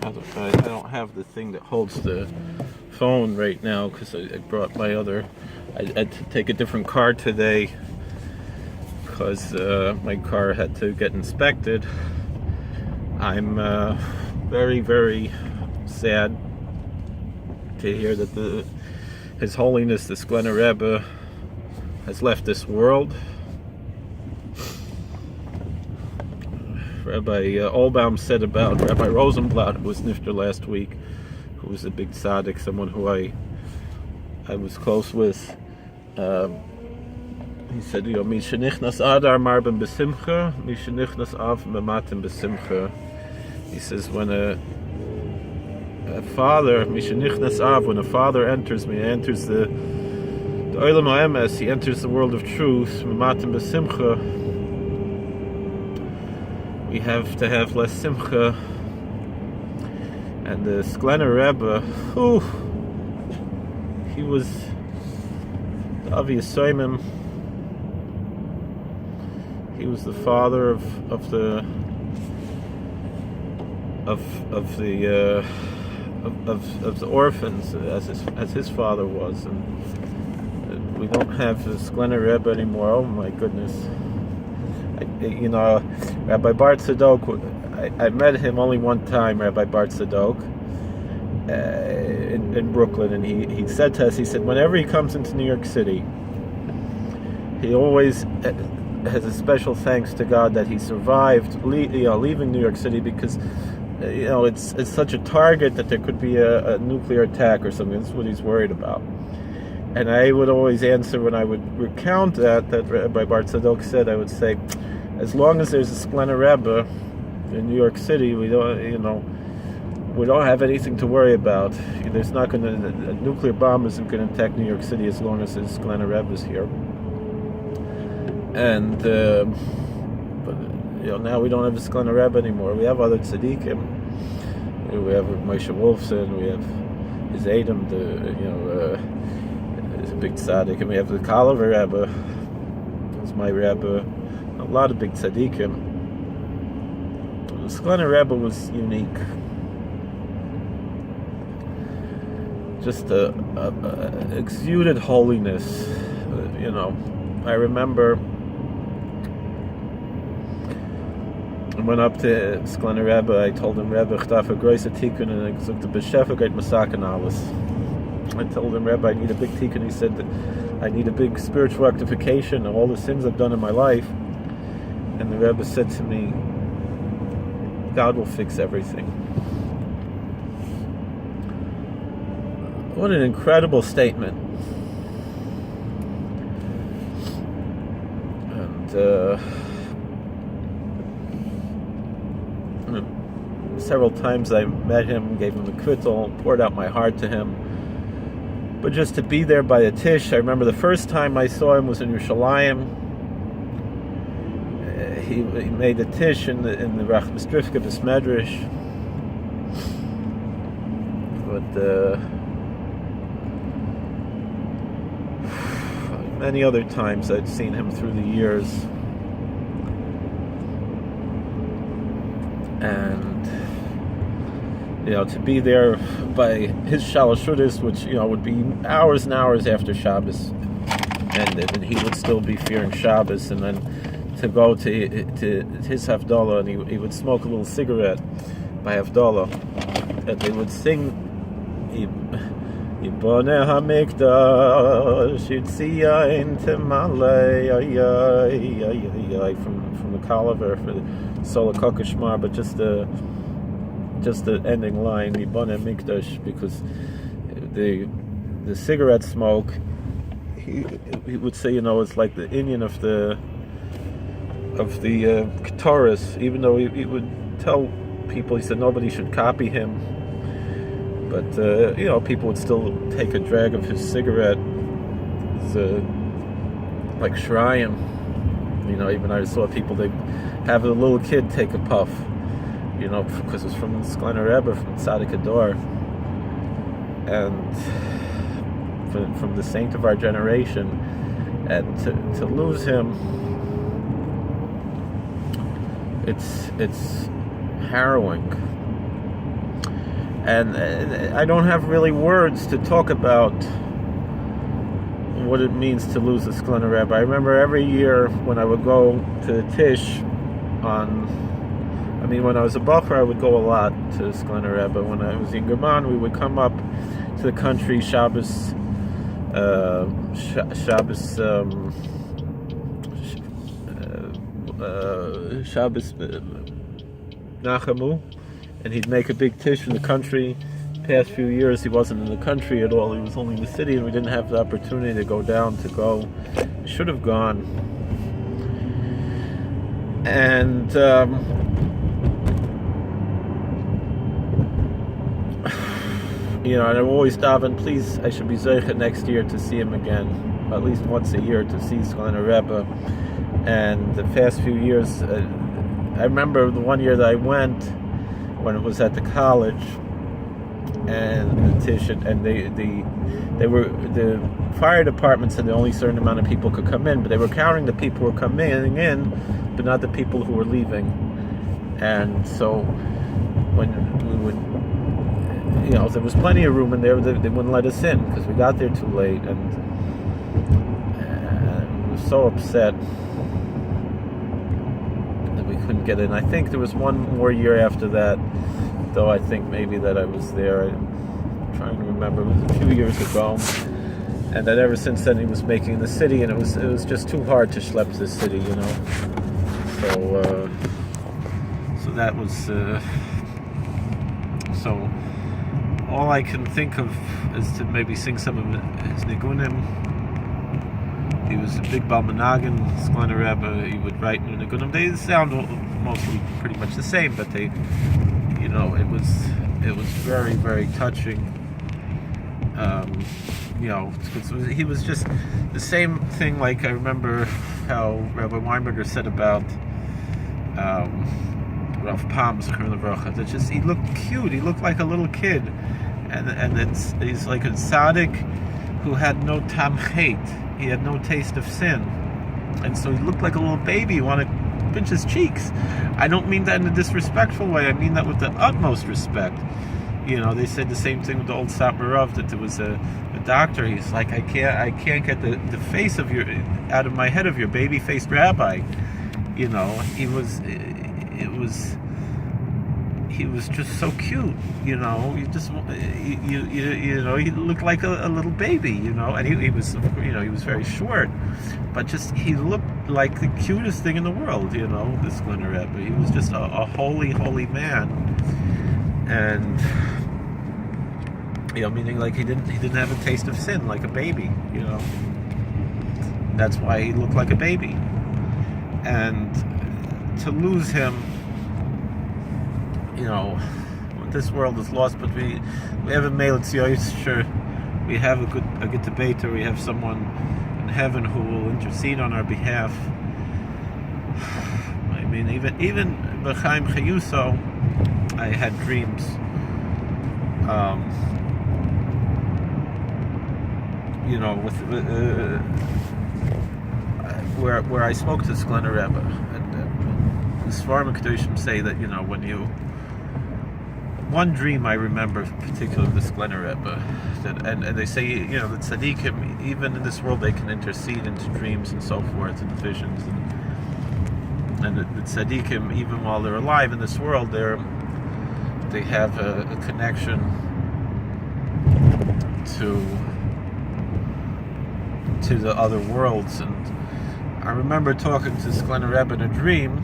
I don't have the thing that holds the phone right now because I brought my other. I had to take a different car today because my car had to get inspected. I'm very, very sad to hear that His Holiness the Skulener Rebbe has left this world. Rabbi Olbaum said about Rabbi Rosenblatt, who was nifter last week, who was a big tzaddik, someone who I was close with. He said, "Mi shenichnas adar marben besimcha, mi shenichnas av mematim besimcha." He says, when a father, mi shenichnas av, when a father enters the olam ha'emes, he enters the world of truth, mematim besimcha. We have to have less simcha. And the Skulener Rebbe, he was the Avi Yisraelim. He was the father of the orphans, as his father was, and we don't have the Skulener Rebbe anymore. Oh my goodness! Rabbi Bart Sadok, I met him only one time, Rabbi Bart Sadok, in Brooklyn, and he said to us, he said, whenever he comes into New York City, he always has a special thanks to God that he survived leaving New York City, because it's such a target that there could be a nuclear attack or something. That's what he's worried about. And I would always answer, when I would recount that Rabbi Bart Sadok said, I would say, as long as there's a Skulener Rebbe in New York City, we don't have anything to worry about. There's not going to, a nuclear bomb isn't going to attack New York City as long as there's Skulener Rebbe's here. And but now we don't have a Skulener Rebbe anymore. We have other tzaddikim. We have Moshe Wolfson. We have his Adam, is a big tzaddik, and we have the Kalaver Rebbe. It's my Rebbe. A lot of big tzaddikim. The Skulener Rebbe was unique. Just exuded holiness. I remember I went up to Skulener Rebbe. I told him, Rebbe, ich darf a große tikkun, and I gesagt, the beschäftigt masaken alles. I told him, Rebbe, I need a big tikkun. He said that I need a big spiritual rectification of all the sins I've done in my life. And the Rebbe said to me, God will fix everything. What an incredible statement. And several times I met him, gave him a kvittel, poured out my heart to him. But just to be there by the tish, I remember the first time I saw him was in Yerushalayim. He made a tish in the Rachmistrifka Besmedrish. But many other times I'd seen him through the years. And to be there by his Shalashudis, which would be hours and hours after Shabbos ended, and he would still be fearing Shabbos, and then to go to his Havdalah, and he would smoke a little cigarette by Havdalah, and they would sing Yiboneh HaMikdash Yitziyain Timalei from the Kalaver for the Sola Kokashmar, but just the ending line, Yiboneh Mikdash, because the cigarette smoke, he would say, it's like the Indian of the Ketores, even though he would tell people, he said nobody should copy him, but people would still take a drag of his cigarette. It's like Shrayim. Even I saw people, they have a little kid take a puff, because it's from the Skulener Rebbe, from Tzaddik Ador, and from the saint of our generation, and to lose him, it's harrowing. And I don't have really words to talk about what it means to lose a Skulener Rebbe. I remember every year when I would go to the Tish when I was a Bacher, I would go a lot to the Skulener Rebbe. When I was in German, we would come up to the country Shabbos, Nachamu, and he'd make a big tish in the country. The past few years he wasn't in the country at all, he was only in the city, and we didn't have the opportunity to go down to go. We should have gone. And and I always daven, please, I should be zeicha next year to see him again, at least once a year, to see Skulener Rebbe. And the past few years, I remember the one year that I went when it was at the college, and the Tish, and the fire department said that only a certain amount of people could come in, but they were counting the people who were coming in, but not the people who were leaving. And so when we would, there was plenty of room in there, they wouldn't let us in because we got there too late, and we were so upset that we couldn't get in. I think there was one more year after that, though I think maybe that I was there. I'm trying to remember. It was a few years ago, and that ever since then he was making in the city, and it was just too hard to schlep to the city, So that was so. All I can think of is to maybe sing some of his nigunim. He was a big balmanagan, Skulener Rebbe. He would write new nigunim. They sound mostly pretty much the same, but they, it was very, very touching. He was just the same thing. Like I remember how Rabbi Weinberger said about Rav Pam, that just he looked cute. He looked like a little kid, and he's like a tzaddik who had no tam hate. He had no taste of sin, and so he looked like a little baby. You want to pinch his cheeks. I don't mean that in a disrespectful way. I mean that with the utmost respect. They said the same thing with the old Satmarav, that there was a doctor. He's like, I can't get the face of out of my head of your baby-faced rabbi. He was just so cute, he looked like a little baby, and he was, he was very short, but just, he looked like the cutest thing in the world, this Skulener Rebbe. He was just a holy, holy man, and, meaning like he didn't have a taste of sin, like a baby, That's why he looked like a baby, and to lose him, this world is lost, but we have a Melech Yosher, we have a good debater, we have someone in heaven who will intercede on our behalf. I mean, even B'chaim Chayuso, I had dreams. Where I spoke to Skulener Rebbe, and the Svarim Kedoshim say that one dream I remember particularly of the Skulener Rebbe, and they say that tzaddikim, even in this world, they can intercede into dreams and so forth, and visions, and the tzaddikim, even while they're alive in this world, they have a connection to the other worlds. And I remember talking to Skulener Rebbe in a dream,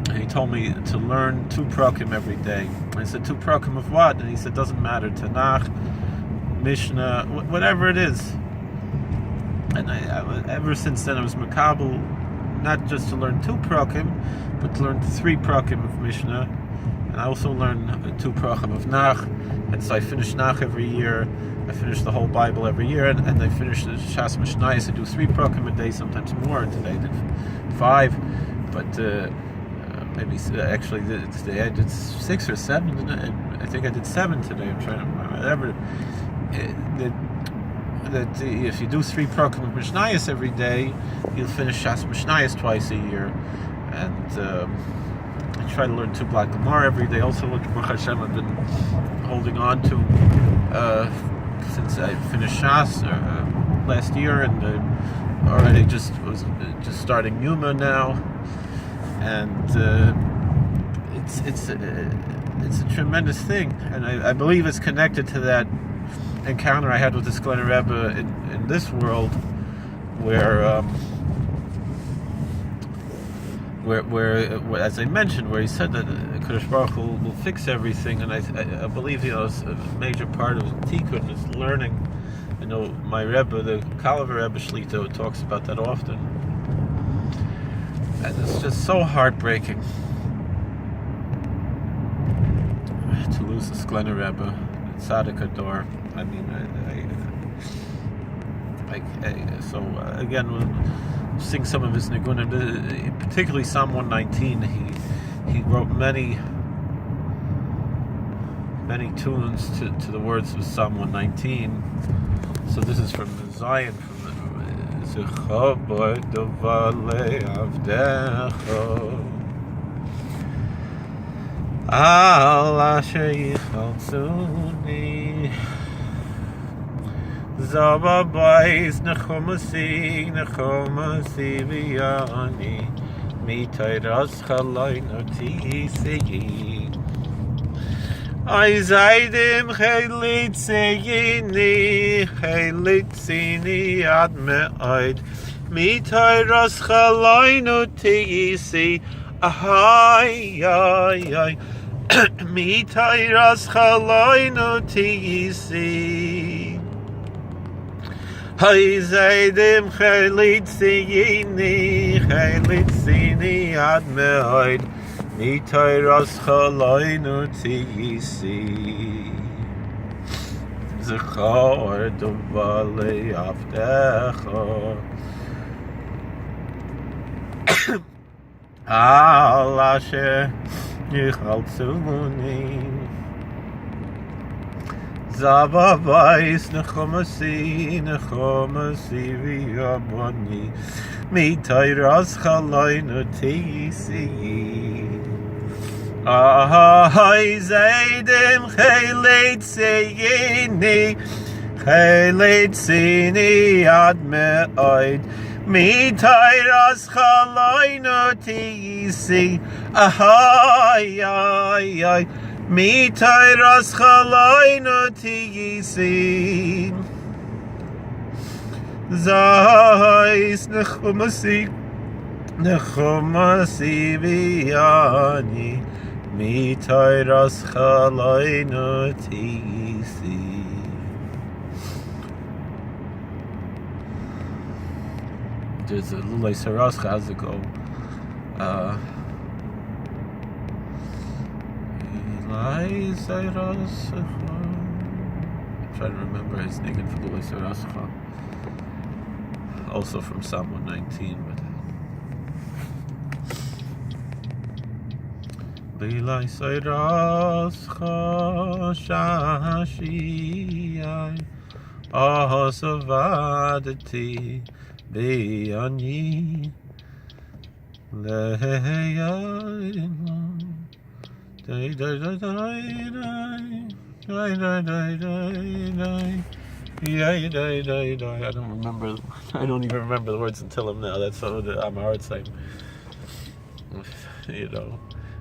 and he told me to learn 2 prakim every day. I said, 2 prakim of what? And he said, doesn't matter, Tanakh, Mishnah, whatever it is. And I ever since then I was makabel, not just to learn 2 prakim, but to learn 3 prakim of Mishnah. And I also learn 2 prakim of Nach. And so I finish Nach every year. I finish the whole Bible every year, and I finish the Shas Mishnayos. I do 3 prakim a day, sometimes more. Today I did 5, but maybe actually today I did 6 or 7. I think I did 7 today. I'm trying to remember. That if you do 3 prakim of Mishnayos every day, you'll finish Shas Mishnayos twice a year, and try to learn 2 block Gemara every day. Also, which Baruch Hashem I've been holding on to since I finished Shas last year, and already just starting Yuma now, and it's a tremendous thing, and I believe it's connected to that encounter I had with the Skulener Rebbe in this world, where as I mentioned, where he said that Kadosh Baruch Hu will fix everything, and I believe a major part of Tikkun is learning. I know my Rebbe, the Kalavar Rebbe Shlita, talks about that often, and it's just so heartbreaking to lose the Skulener Rebbe, Tzaddik Ador. I mean, so again, we'll sing some of his nigunim, particularly Psalm 119. He wrote many tunes to the words of Psalm 119. So this is from Zion, from Zechaboy Dovale Avdecho Al Asher Yichaltzuni Zababais Nechomasi V'yani Mitayras Chalaynoti Seyi I Zaydim Chaylitzini Ad Me'ayd Mitayras Chalaynoti Seyi Ay Mitayras Chalaynoti Seyi Hay Zaydim Chaylitzini Ad Me'ayd Mitayras Chalaynoti Zechor Dovale Avdecho Al Asher Yichaltzuni Zababais Nechomasi V'yabani Mitayras Chalaynoti Ay Zaydim Chaylitzini Ad Me'ayd Mitayras Chalaynoti Ay Mitayras Chalaynoti Zayis Nechomasi V'yani Mitayras Chalaynoti There's a Lulei Sarascha, how's it go? I'm trying to remember his name for Lulei Sarascha. Also from Psalm 119, but Lilai Sarascha Shashiyai Ahosavadati B'yani Leheyayim I don't even remember the words until him now. That's some of the Amharat saying.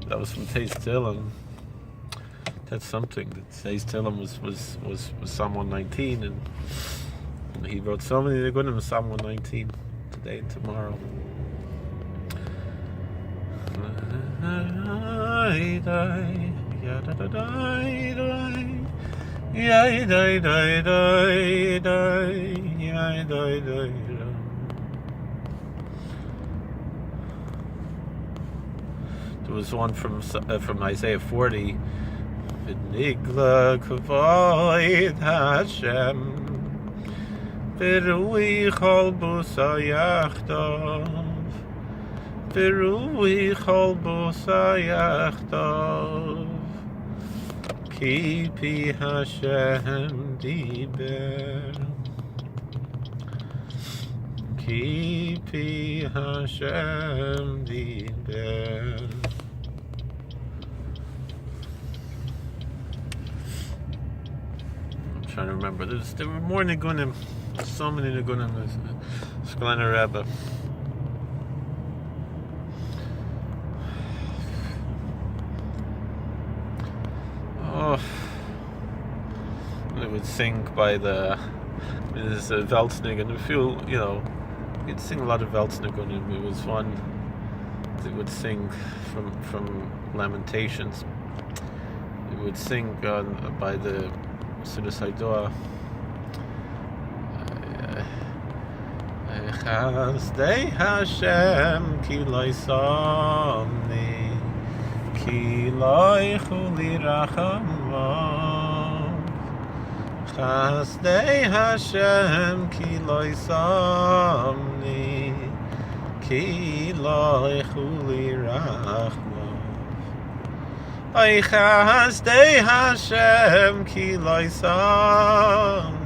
That was from Teis Tehillim. That's something. That Teis Tehillim was Psalm 119, and he wrote so many nigunim in Psalm 119 today and tomorrow. There was one from Isaiah 40. V'nigla kavod Hashem v'ru'i chol busayachtav v'ru'i chol busayachtav ki pi Hashem diber ki pi Hashem diber trying to remember. There were more nigunim. So many nigunim. Skulener Rebbe. Oh, they would sing by there's a Veltznig, and he'd sing a lot of Veltznig on him. It was one they would sing from Lamentations. They would sing by the Sudas Haidoa. Chazdei Hashem ki lo ysamni ki lo yichuli rachamov. Chazdei Hashem ki lo ysamni ki lo yichuli rachamov. Ay chazdei Hashem ki lo ysamni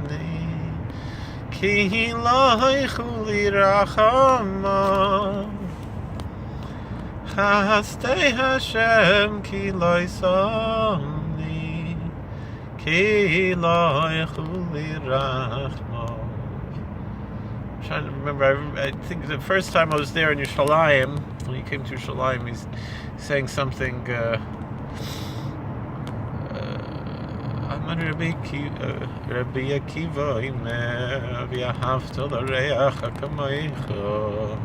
ki lo yichuli rachamov. Chazdei Hashem ki lo ysamni ki lo yichuli rachamov. I'm trying to remember. I think the first time I was there in Yerushalayim, when he came to Yerushalayim, he's saying something. Rebbe Akiva Imer v'ahavta l'reach hakamoicha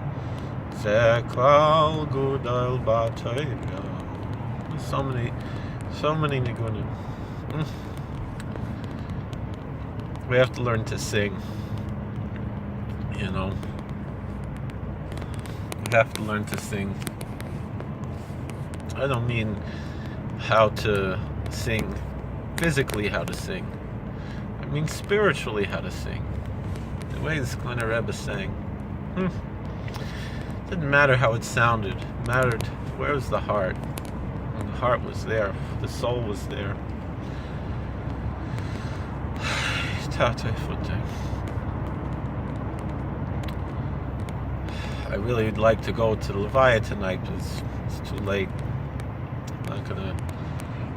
ze klal gudel b'Torah. So many nigunim. We have to learn to sing. We have to learn to sing. I don't mean how to sing, physically how to sing. I mean spiritually how to sing. The way the Skulener Rebbe sang. Didn't matter how it sounded. It mattered where was the heart. And the heart was there. The soul was there. I really would like to go to the Levaya tonight, but it's too late. I'm not gonna.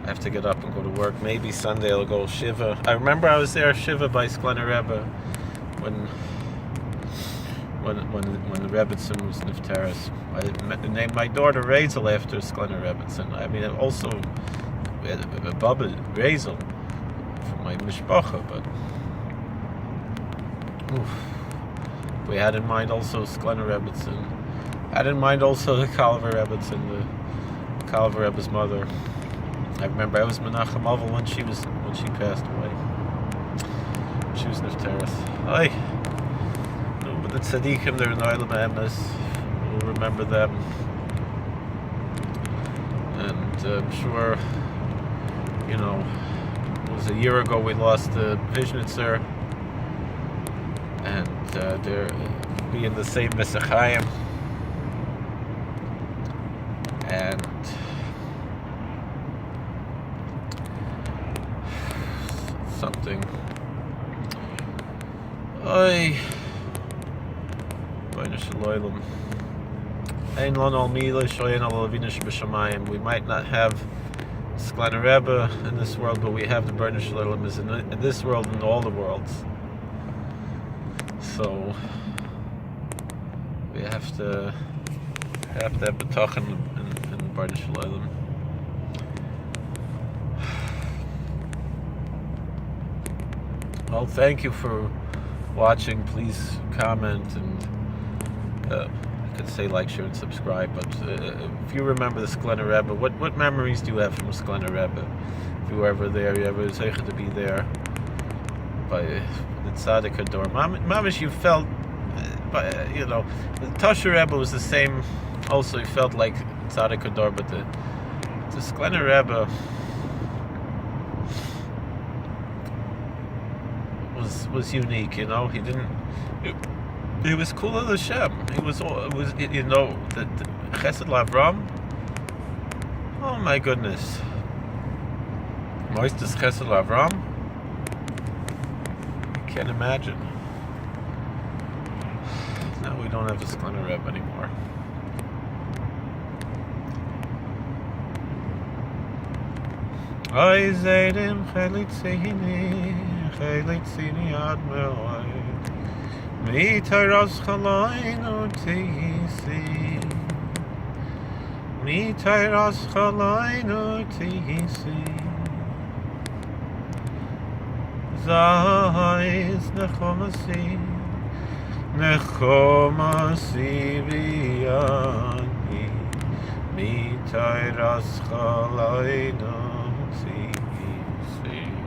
I have to get up and go to work. Maybe Sunday I'll go Shiva. I remember I was there Shiva by Skulener Rebbe when the Rebbetzin was Nifteris. I named my daughter Razel after Skulener Rebbetzin. I mean, also we had a bubble Razel from my mishpacha, but we had in mind also Skulener Rebbetzin. Had in mind also the Kalver Rebbetzin, the Kalver Rebbe's mother. I remember I was Menachem Ovel when she passed away. She was Nifteris. But the tzaddikim, they're in Olam Emes. We'll remember them. And I'm sure, it was a year ago we lost the Vishnitzer, and they're being the same Mesachayim. And something. We might not have Skulener Rebbe in this world, but we have the Bernei Shalom is in this world and all the worlds. So we have to have betachin in the Bernei Shalom. Well, thank you for watching. Please comment, and I could say like, share, and subscribe. But if you remember the Skulener Rebbe, what memories do you have from Skulener Rebbe? If you were ever there, you ever zeicha to be there by the Tzaddik Hador. Mamish, you felt, the Tosher Rebbe was the same. Also, he felt like Tzaddik Hador, but the Skulener Rebbe was unique, He didn't. He was cool as Hashem. The Chesed Lavram. Oh my goodness. Moistus Chesed Lavram. I can't imagine. Now we don't have the Skulener Rebbe anymore. Oy zeidim chelitzini Chelitzini ad me'oid. Mitayras chalainu tihisi. Mitayras chalainu tihisi. Zayis nechomasi. Nechomasi biyani. Mitayras chalainu tihisi.